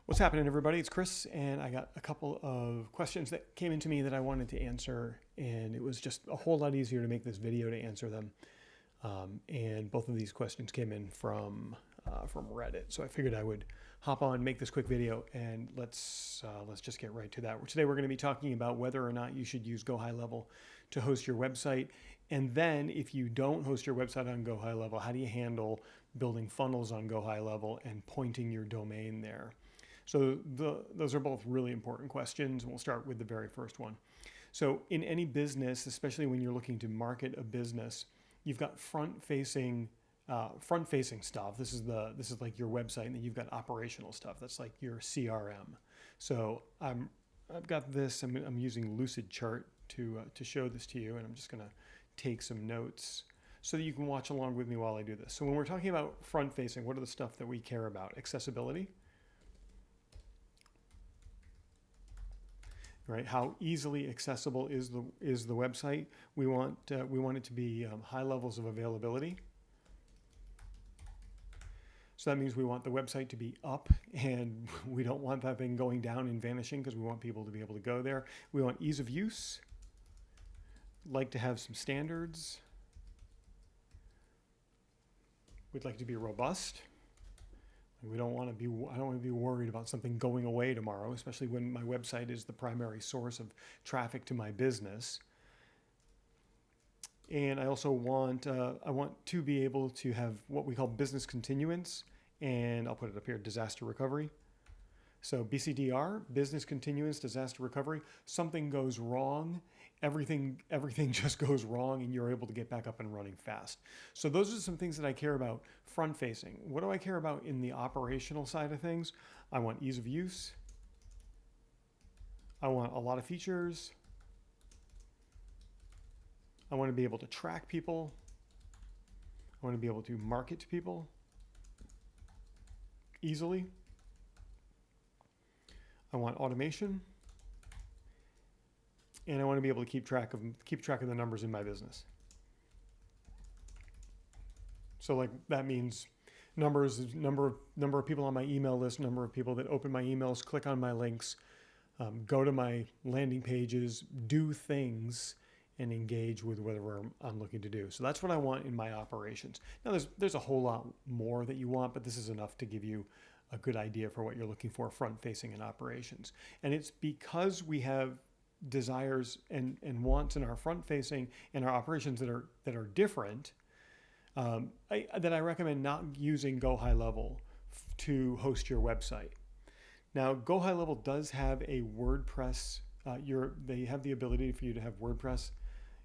What's happening, everybody? It's Chris, and I got a couple of questions that came into me that I wanted to answer, and it was just a whole lot easier to make this video to answer them. And both of these questions came in from Reddit, so I figured I would hop on, make this quick video, and let's just get right to that. Today we're going to be talking about whether or not you should use GoHighLevel to host your website, and then if you don't host your website on GoHighLevel, how do you handle building funnels on GoHighLevel and pointing your domain there? So those are both really important questions, and we'll start with the very first one. So in any business, especially when you're looking to market a business, you've got front-facing stuff. This is like your website, and then you've got operational stuff. That's like your CRM. So I've got this. I'm using Lucidchart to show this to you, and I'm just going to take some notes so that you can watch along with me while I do this. So when we're talking about front-facing, what are the stuff that we care about? Accessibility. Right? How easily accessible is the website? We want it to be high levels of availability. So that means we want the website to be up, and we don't want that thing going down and vanishing because we want people to be able to go there. We want ease of use. Like to have some standards. We'd like to be robust. I don't want to be worried about something going away tomorrow, especially when my website is the primary source of traffic to my business. And I also want to be able to have what we call business continuance, and I'll put it up here, disaster recovery. So BCDR, business continuance, disaster recovery. Something goes wrong, everything just goes wrong, and you're able to get back up and running fast. So those are some things that I care about front facing. What do I care about in the operational side of things? I want ease of use. I want a lot of features. I want to be able to track people. I want to be able to market to people easily. I want automation, and I want to be able to keep track of the numbers in my business. So like that means number of people on my email list, number of people that open my emails, click on my links, go to my landing pages, do things, and engage with whatever I'm looking to do. So that's what I want in my operations. Now there's a whole lot more that you want, but this is enough to give you a good idea for what you're looking for front-facing in operations. And it's because we have desires and wants in our front-facing and our operations that are different, that I recommend not using GoHighLevel to host your website. Now, GoHighLevel does have a WordPress. They have the ability for you to have WordPress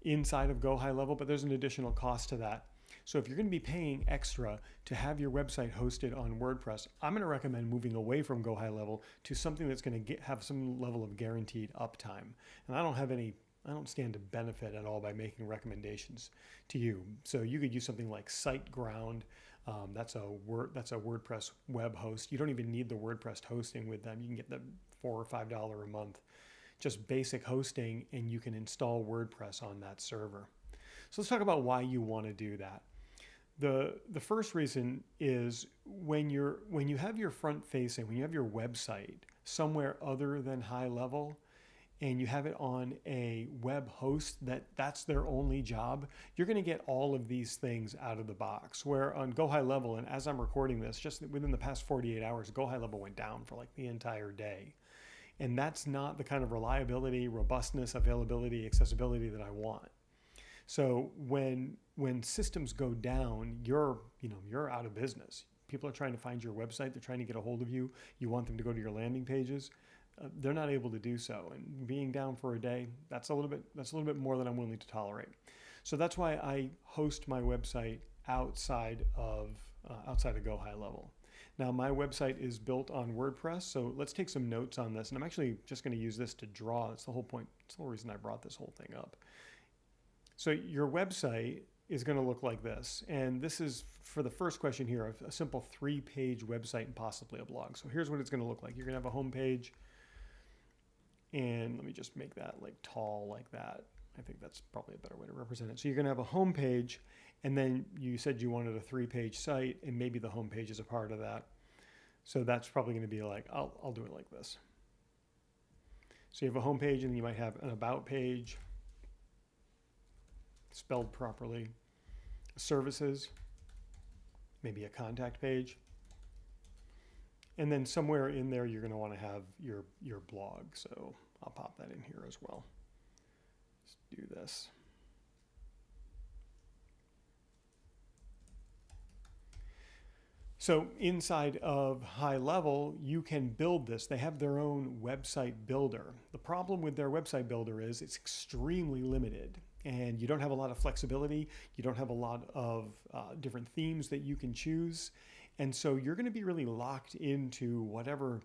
inside of GoHighLevel, but there's an additional cost to that. So if you're going to be paying extra to have your website hosted on WordPress, I'm going to recommend moving away from GoHighLevel to something that's going to have some level of guaranteed uptime. And I don't stand to benefit at all by making recommendations to you. So you could use something like Siteground. That's a WordPress web host. You don't even need the WordPress hosting with them. You can get the $4 or $5 a month, just basic hosting, and you can install WordPress on that server. So let's talk about why you want to do that. The first reason is when you have your front facing, when you have your website somewhere other than high level, and you have it on a web host that's their only job, you're going to get all of these things out of the box. Where on GoHighLevel, and as I'm recording this, just within the past 48 hours, GoHighLevel went down for like the entire day. And that's not the kind of reliability, robustness, availability, accessibility that I want. So when systems go down, you're out of business. People are trying to find your website. They're trying to get a hold of you. You want them to go to your landing pages. They're not able to do so. And being down for a day, that's a little bit more than I'm willing to tolerate. So that's why I host my website outside of GoHighLevel. Now my website is built on WordPress, so let's take some notes on this. And I'm actually just going to use this to draw. That's the whole point. That's the whole reason I brought this whole thing up. So your website is going to look like this. And this is, for the first question here, a simple 3-page website and possibly a blog. So here's what it's going to look like. You're going to have a home page. And let me just make that like tall like that. I think that's probably a better way to represent it. So you're going to have a home page, and then you said you wanted a 3-page site, and maybe the home page is a part of that. So that's probably going to be like, I'll do it like this. So you have a home page, and then you might have an about page, spelled properly, services, maybe a contact page. And then somewhere in there, you're going to want to have your blog. So I'll pop that in here as well. Let's do this. So inside of GoHighLevel, you can build this. They have their own website builder. The problem with their website builder is it's extremely limited, and you don't have a lot of flexibility. You don't have a lot of different themes that you can choose. And so you're going to be really locked into whatever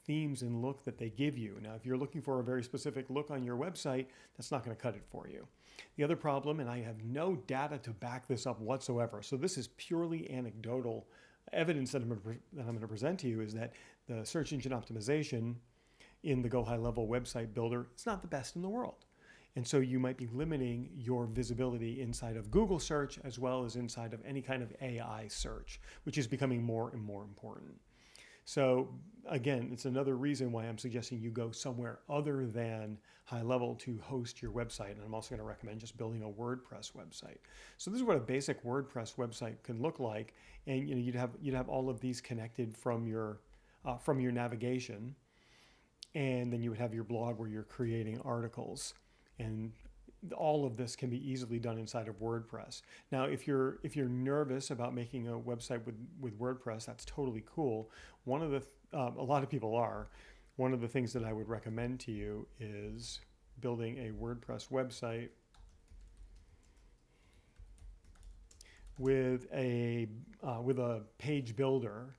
themes and look that they give you. Now, if you're looking for a very specific look on your website, that's not going to cut it for you. The other problem, and I have no data to back this up whatsoever, so this is purely anecdotal evidence that I'm going to present to you, is that the search engine optimization in the GoHighLevel website builder is not the best in the world. And so you might be limiting your visibility inside of Google search as well as inside of any kind of AI search, which is becoming more and more important. So again, it's another reason why I'm suggesting you go somewhere other than GoHighLevel to host your website. And I'm also going to recommend just building a WordPress website. So this is what a basic WordPress website can look like. And you'd have all of these connected from your navigation. And then you would have your blog where you're creating articles. And all of this can be easily done inside of WordPress. Now, if you're nervous about making a website with WordPress, that's totally cool. One of the a lot of people are. One of the things that I would recommend to you is building a WordPress website with a page builder,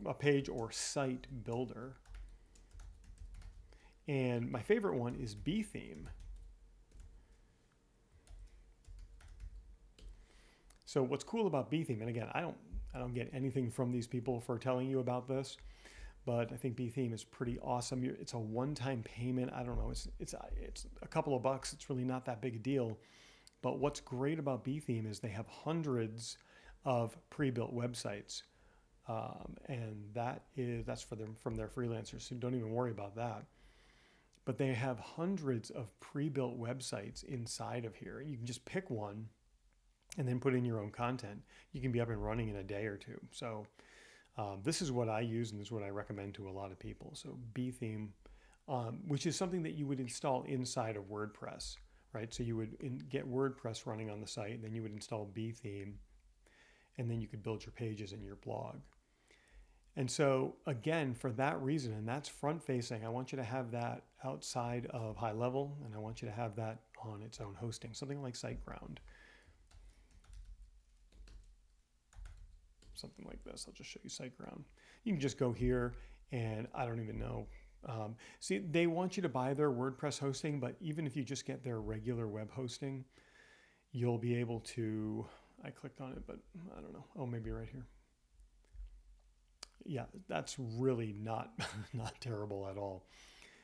a page or site builder. And my favorite one is B-Theme. So what's cool about B-Theme, and again, I don't get anything from these people for telling you about this, but I think B-Theme is pretty awesome. It's a one-time payment. I don't know, it's a couple of bucks. It's really not that big a deal. But what's great about B-Theme is they have hundreds of pre-built websites, and that's from their freelancers. So don't even worry about that. But they have hundreds of pre-built websites inside of here. You can just pick one and then put in your own content. You can be up and running in a day or two. So this is what I use, and this is what I recommend to a lot of people. So B-Theme, which is something that you would install inside of WordPress, right? So you would get WordPress running on the site, and then you would install B-Theme, and then you could build your pages and your blog. And so again, for that reason, and that's front facing, I want you to have that outside of GoHighLevel, and I want you to have that on its own hosting, something like Siteground. Something like this. I'll just show you Siteground. You can just go here, and I don't even know. See, they want you to buy their WordPress hosting, but even if you just get their regular web hosting, you'll be able to, I clicked on it, but I don't know. Oh, maybe right here. Yeah, that's really not terrible at all.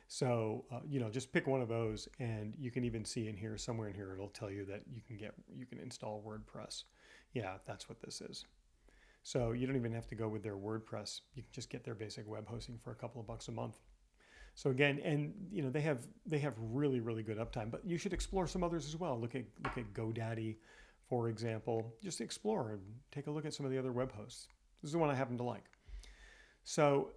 So, just pick one of those, and you can even see in here, somewhere in here, it'll tell you that you can install WordPress. Yeah, that's what this is. So you don't even have to go with their WordPress. You can just get their basic web hosting for a couple of bucks a month. So again, and they have really, really good uptime, but you should explore some others as well. Look at GoDaddy, for example. Just explore and take a look at some of the other web hosts. This is the one I happen to like. So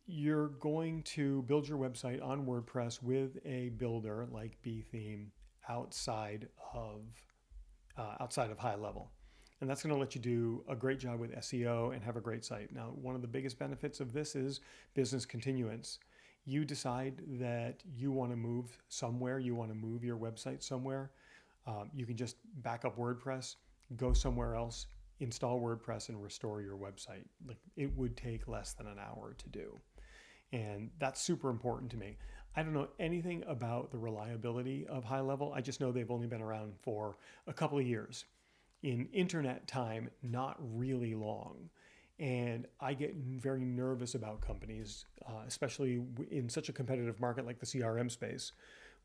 you're going to build your website on WordPress with a builder like B-Theme outside of GoHighLevel. And that's going to let you do a great job with SEO and have a great site. Now, one of the biggest benefits of this is business continuance. You decide that you want to move somewhere, you want to move your website somewhere, you can just back up WordPress, go somewhere else, install WordPress, and restore your website. Like, it would take less than an hour to do. And that's super important to me. I don't know anything about the reliability of GoHighLevel. I just know they've only been around for a couple of years. In internet time, not really long. And I get very nervous about companies, especially in such a competitive market like the CRM space,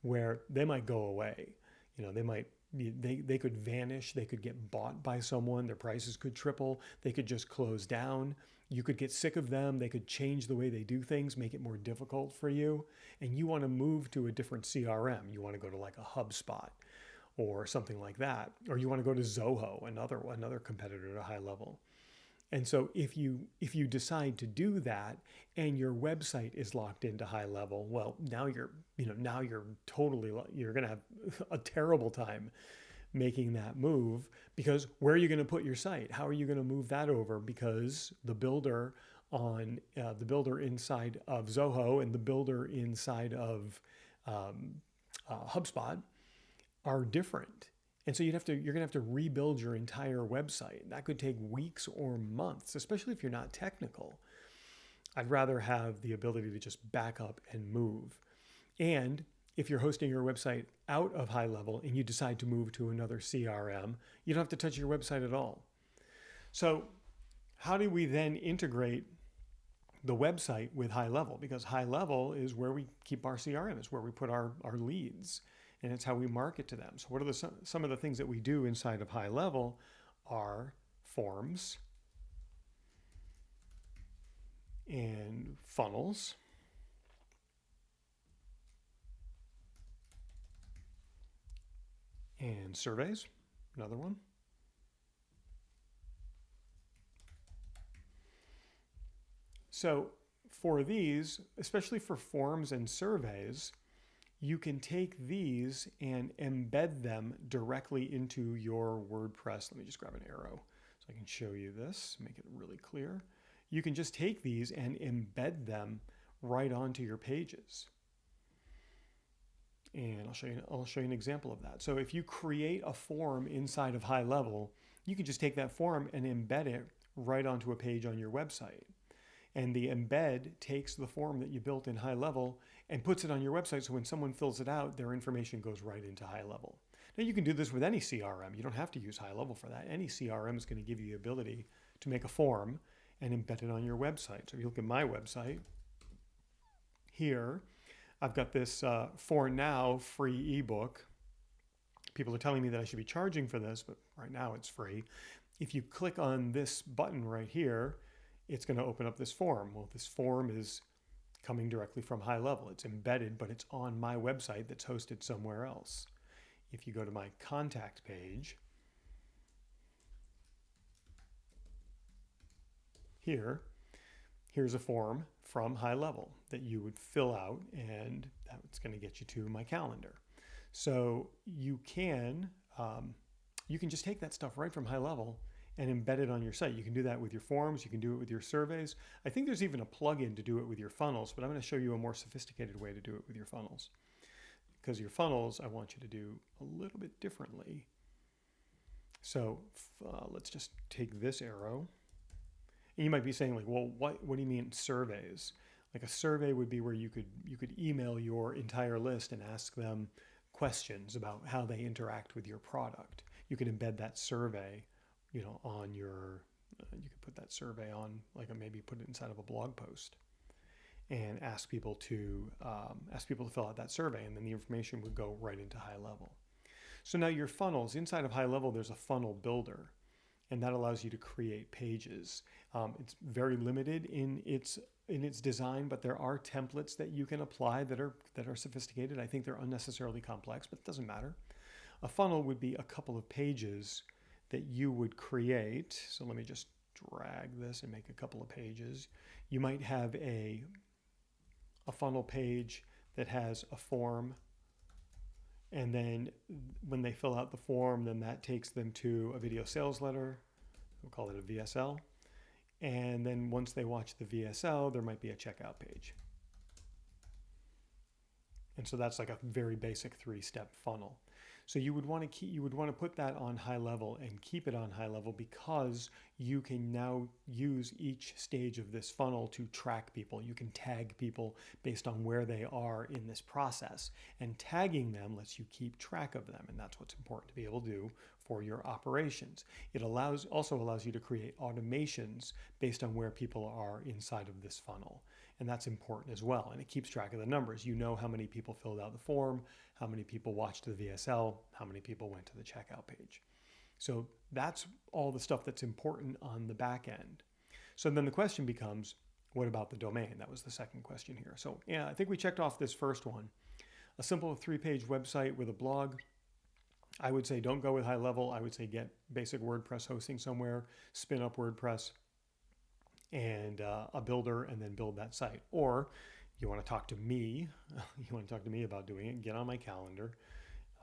where they might go away. They could vanish, they could get bought by someone, their prices could triple, they could just close down. You could get sick of them. They could change the way they do things, make it more difficult for you. And you want to move to a different CRM. You want to go to like a HubSpot or something like that. Or you want to go to Zoho, another competitor to HighLevel. And so if you decide to do that and your website is locked into HighLevel, well, now you're going to have a terrible time making that move, because where are you going to put your site? How are you going to move that over? Because the builder inside of Zoho and the builder inside of HubSpot are different. And so you're going to have to rebuild your entire website. That could take weeks or months, especially if you're not technical. I'd rather have the ability to just back up and move. And if you're hosting your website out of HighLevel and you decide to move to another CRM, you don't have to touch your website at all. So how do we then integrate the website with HighLevel? Because HighLevel is where we keep our CRM, is where we put our leads, and it's how we market to them. So what are some of the things that we do inside of HighLevel are forms and funnels, and surveys, another one. So for these, especially for forms and surveys, you can take these and embed them directly into your WordPress. Let me just grab an arrow so I can show you this, make it really clear. You can just take these and embed them right onto your pages. And I'll show you an example of that. So if you create a form inside of HighLevel, you can just take that form and embed it right onto a page on your website. And the embed takes the form that you built in HighLevel and puts it on your website, so when someone fills it out, their information goes right into HighLevel. Now you can do this with any CRM. You don't have to use HighLevel for that. Any CRM is going to give you the ability to make a form and embed it on your website. So if you look at my website here, I've got this for now free ebook. People are telling me that I should be charging for this, but right now it's free. If you click on this button right here, it's going to open up this form. Well, this form is coming directly from HighLevel. It's embedded, but it's on my website that's hosted somewhere else. If you go to my contact page, here's a form from HighLevel that you would fill out, and that's going to get you to my calendar. So you can just take that stuff right from HighLevel and embed it on your site. You can do that with your forms. You can do it with your surveys. I think there's even a plugin to do it with your funnels, but I'm going to show you a more sophisticated way to do it with your funnels. Because your funnels, I want you to do a little bit differently. So let's just take this arrow. And you might be saying, like, well, what do you mean surveys? Like a survey would be where you could email your entire list and ask them questions about how they interact with your product. You could embed that survey, on your, you could put that survey on, like maybe put it inside of a blog post and ask people to fill out that survey, and then the information would go right into HighLevel. So now your funnels, inside of HighLevel, there's a funnel builder, and that allows you to create pages. It's very limited in its design, but there are templates that you can apply that are sophisticated. I think they're unnecessarily complex, but it doesn't matter. A funnel would be a couple of pages that you would create. So let me just drag this and make a couple of pages. You might have a funnel page that has a form, and then when they fill out the form, then that takes them to a video sales letter. We'll call it a VSL. And then once they watch the VSL, there might be a checkout page. And so that's like a very basic 3-step funnel. So you would want to put that on HighLevel and keep it on HighLevel, because you can now use each stage of this funnel to track people. You can tag people based on where they are in this process, and tagging them lets you keep track of them, and that's what's important to be able to do for your operations. It also allows you to create automations based on where people are inside of this funnel. And that's important as well. And it keeps track of the numbers. You know how many people filled out the form, how many people watched the VSL, how many people went to the checkout page. So that's all the stuff that's important on the back end. So then the question becomes, what about the domain? That was the second question here. So yeah, I think we checked off this first one. A simple 3-page website with a blog. I would say don't go with HighLevel. I would say get basic WordPress hosting somewhere, spin up WordPress and a builder, and then build that site. Or you want to talk to me, about doing it, get on my calendar.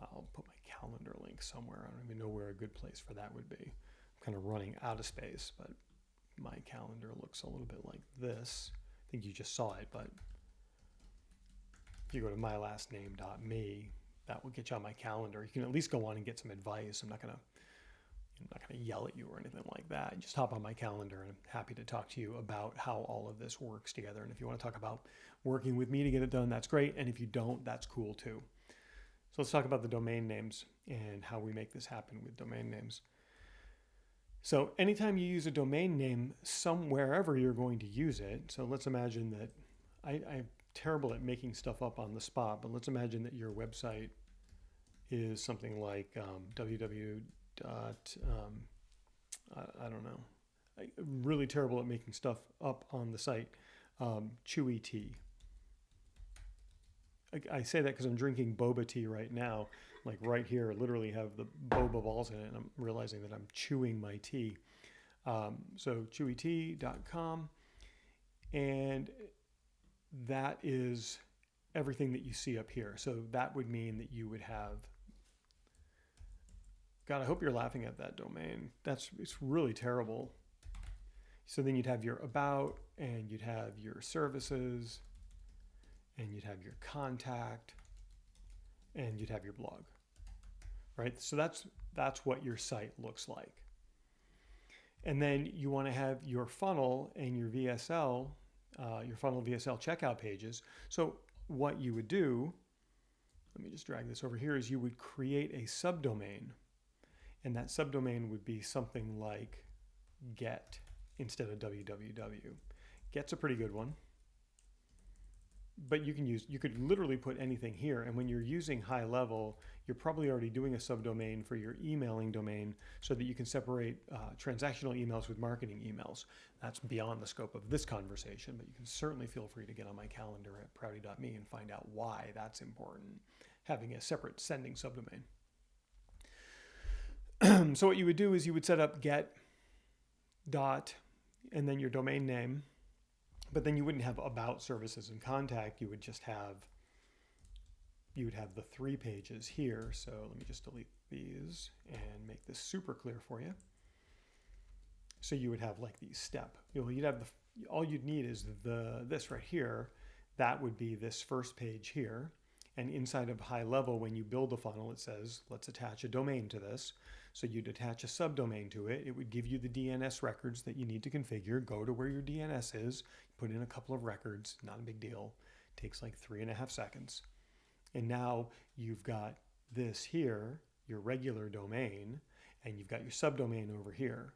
I'll put my calendar link somewhere. I don't even know where a good place for that would be. I'm kind of running out of space, but my calendar looks a little bit like this. I think you just saw it, but if you go to mylastname.me, that will get you on my calendar. You can at least go on and get some advice. I'm not gonna yell at you or anything like that. Just hop on my calendar, and I'm happy to talk to you about how all of this works together. And if you want to talk about working with me to get it done, that's great. And if you don't, that's cool too. So let's talk about the domain names and how we make this happen with domain names. So anytime you use a domain name wherever you're going to use it. So let's imagine that I'm terrible at making stuff up on the spot, but let's imagine that your website is something like www. I don't know. I'm really terrible at making stuff up on the site. Chewy tea. I say that because I'm drinking boba tea right now. Like right here, literally have the boba balls in it, and I'm realizing that I'm chewing my tea. So chewytea.com, and that is everything that you see up here. So that would mean that you would have, God, I hope you're laughing at that domain. It's really terrible. So then you'd have your about, and you'd have your services, and you'd have your contact, and you'd have your blog, right? So that's what your site looks like. And then you want to have your funnel and your VSL, your funnel VSL checkout pages. So what you would do, let me just drag this over here, is you would create a subdomain. And that subdomain would be something like get instead of www. Get's a pretty good one. But you could literally put anything here. And when you're using HighLevel, you're probably already doing a subdomain for your emailing domain so that you can separate transactional emails with marketing emails. That's beyond the scope of this conversation, but you can certainly feel free to get on my calendar at proudy.me and find out why that's important, having a separate sending subdomain. So what you would do is you would set up get dot and then your domain name, but then you wouldn't have about, services, and contact. You would just have, the 3 pages here. So let me just delete these and make this super clear for you. So you would have like these you'd have all you'd need is this right here. That would be this first page here. And inside of HighLevel, when you build the funnel, it says, let's attach a domain to this. So you'd attach a subdomain to it. It would give you the DNS records that you need to configure. Go to where your DNS is, put in a couple of records, not a big deal. It takes like 3.5 seconds. And now you've got this here, your regular domain, and you've got your subdomain over here.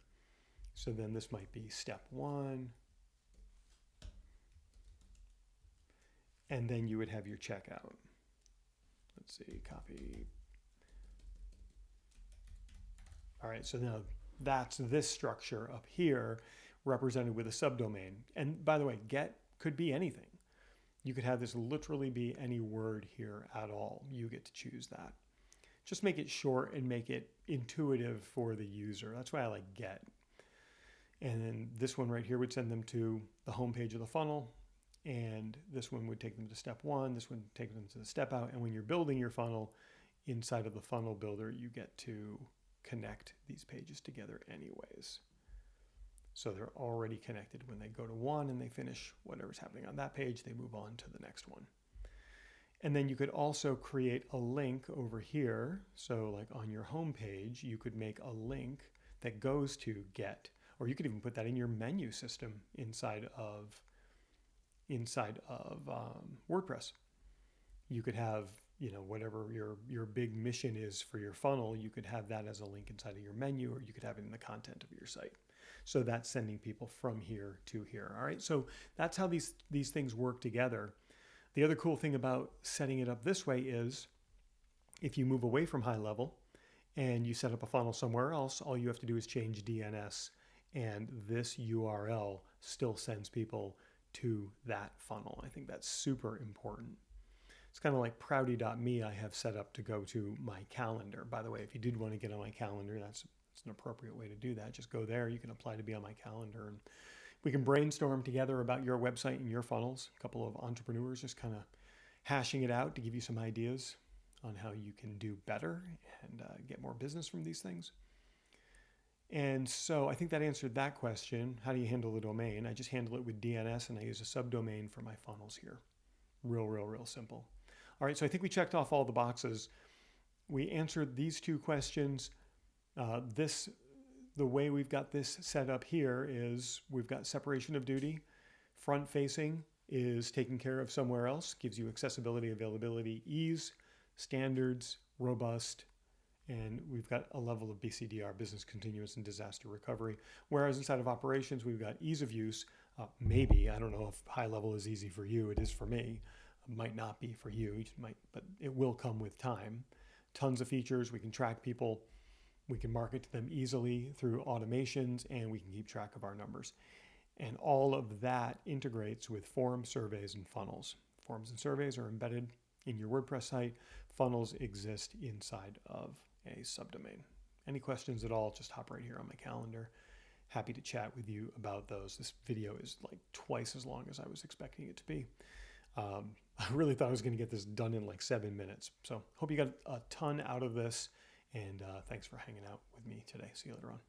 So then this might be step 1. And then you would have your checkout. Let's see, copy. All right, so now that's this structure up here represented with a subdomain. And by the way, get could be anything. You could have this literally be any word here at all. You get to choose that. Just make it short and make it intuitive for the user. That's why I like get. And then this one right here would send them to the home page of the funnel. And this one would take them to step 1. This one would take them to the step out. And when you're building your funnel, inside of the funnel builder, you get to connect these pages together anyways. So they're already connected. When they go to one and they finish whatever's happening on that page, they move on to the next one. And then you could also create a link over here. So like on your home page, you could make a link that goes to get, or you could even put that in your menu system inside of WordPress. You could have, whatever your big mission is for your funnel, you could have that as a link inside of your menu, or you could have it in the content of your site. So that's sending people from here to here. All right. So that's how these things work together. The other cool thing about setting it up this way is if you move away from HighLevel and you set up a funnel somewhere else, all you have to do is change DNS and this URL still sends people to that funnel. I think that's super important. It's kind of like proudy.me I have set up to go to my calendar. By the way, if you did want to get on my calendar, that's an appropriate way to do that. Just go there. You can apply to be on my calendar, and we can brainstorm together about your website and your funnels. A couple of entrepreneurs just kind of hashing it out to give you some ideas on how you can do better and get more business from these things. And so I think that answered that question. How do you handle the domain? I just handle it with DNS, and I use a subdomain for my funnels here. Real simple. All right, so I think we checked off all the boxes. We answered these two questions. The way we've got this set up here is we've got separation of duty. Front facing is taken care of somewhere else, gives you accessibility, availability, ease, standards, robust, and we've got a level of BCDR, business continuous and disaster recovery. Whereas inside of operations, we've got ease of use. Maybe, I don't know if high level is easy for you. It is for me. It might not be for you, but it will come with time. Tons of features. We can track people. We can market to them easily through automations, and we can keep track of our numbers. And all of that integrates with forms, surveys, and funnels. Forms and surveys are embedded in your WordPress site. Funnels exist inside of a subdomain. Any questions at all, just hop right here on my calendar. Happy to chat with you about those. This video is like twice as long as I was expecting it to be. I really thought I was going to get this done in like 7 minutes. So hope you got a ton out of this, and thanks for hanging out with me today. See you later on.